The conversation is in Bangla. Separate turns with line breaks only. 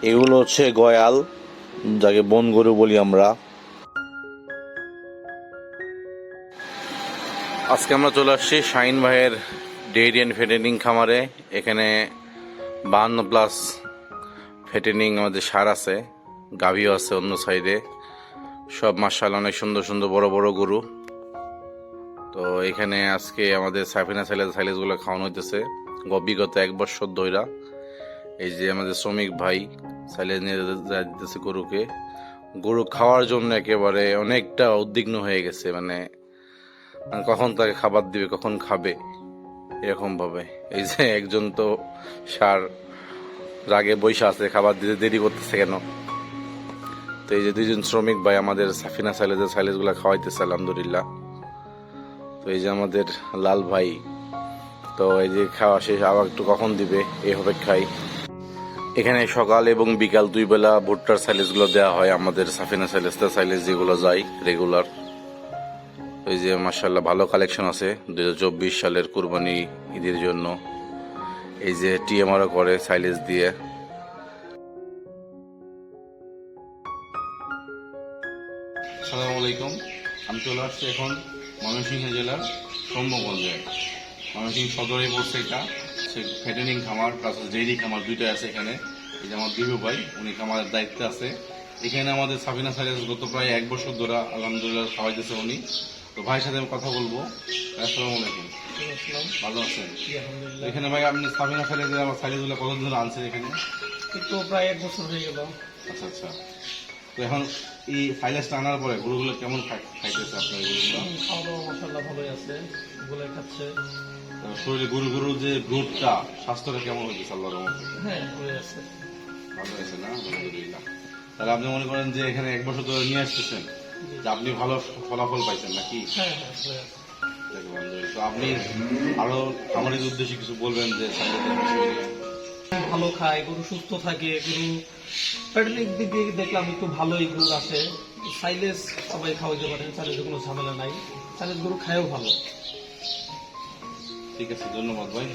এগুলো হচ্ছে গয়াল, যাকে বন গরু বলি আমরা। আজকে আমরা চলে আসছি শাহিন ভাইয়ের ডেইরি অ্যান্ড ফেটেনিং খামারে। এখানে 52+ ফেটেনিং আমাদের সার আছে, গাভীও আছে অন্য সাইডে। সব মাশাআল্লাহ অনেক সুন্দর সুন্দর বড় বড় গরু। তো এখানে আজকে আমাদের সাফিনা সাইলেজগুলো খাওয়ানো হইতেছে বিগত 1 বছর ধইরা। এই যে আমাদের শ্রমিক ভাই সাইলেজ নিয়ে দিতেছে গরুকে। গরু খাওয়ার জন্য একেবারে অনেকটা উদ্বিগ্ন হয়ে গেছে, মানে কখন তাকে খাবার দিবে, কখন খাবে, এরকম ভাবে। এই যে একজন তো সার রাগে বৈশা আছে, খাবার দিতে দেরি করতেছে কেন। তো এই যে 2জন শ্রমিক ভাই আমাদের সাফিনা সাইলেজগুলো খাওয়াইতেছে আলহামদুলিল্লাহ। তো এই যে আমাদের লাল ভাই, তো এই যে খাওয়া শেষ, আবার একটু কখন দিবে এই অপেক্ষায়। এখানে সকাল এবং বিকাল 2 বেলা ভুট্টার সাইলেজগুলো দেওয়া হয় আমাদের সাফিনা সাইলেজ যেগুলো যায় রেগুলার। এই যে মাশাআল্লাহ ভালো কালেকশন আছে 2024 সালের কুরবানি ঈদের জন্য। এই যে টিএমআরও করে সাইলেজ দিয়ে। আসসালামু আলাইকুম, আমি চলে আসছি এখন ময়মনসিংহ জেলার শম্ভুগঞ্জে। ময়মনসিংহ সদরে পড়ছে এটা। সে ফেটেনিং খামার প্লাস ডেইরি খামার দুইটাই আছে এখানে। এই যে আমার বিভু ভাই, উনি খামারের দায়িত্বে আছে। এখানে আমাদের সাফিনা সাইলেজ গত প্রায় 1 বছর ধরে আলহামদুলিল্লাহ খাওয়াইতেছে উনি। তো ভাইয়ের সাথে আমি কথা বলবো। আসসালামু আলাইকুম। ভালো আছেন? এখানে ভাই আপনি সাফিনা সাইলেজের আমার সাইলেজগুলো কতদিন ধরে আনছেন এখানে?
তো প্রায় 1 বছর হয়ে গেল।
আচ্ছা আচ্ছা। তো এখন এই সাইলেজটা আনার পরে গরুগুলো কেমন খাইতেছে আপনার গরুগুলো?
খাওয়া দাওয়া মাশাআল্লাহ ভালোই আছে, গুলো খাচ্ছে।
শরীরে গরুর যে গ্রোথটা, স্বাস্থ্যটা কেমন হয়েছে আল্লাহর রহমতে?
হ্যাঁ হয়ে আছে,
ভালো হয়েছে না? আলহামদুলিল্লাহ। তাহলে আপনি মনে করেন যে এখানে 1 বছর ধরে নিয়ে আসতেছেন, যে আপনি ভালো ফলাফল পাইছেন নাকি?
হ্যাঁ হ্যাঁ হয়ে আছে।
তো আপনি আরো খামারিদের উদ্দেশ্যে কিছু বলবেন যে সাইলেজের বিষয় নিয়ে?
ভালো খায়, গরু সুস্থ থাকে, গরু প্যাডলিক দিক দিয়ে দেখলাম একটু ভালোই গরু আছে। সাইলেজ সবাই খাওয়াইতে পারে, সাইলেজে কোনো ঝামেলা নাই, সাইলেজ গরু খায়ও ভালো।
ঠিক আছে, ধন্যবাদ ভাই।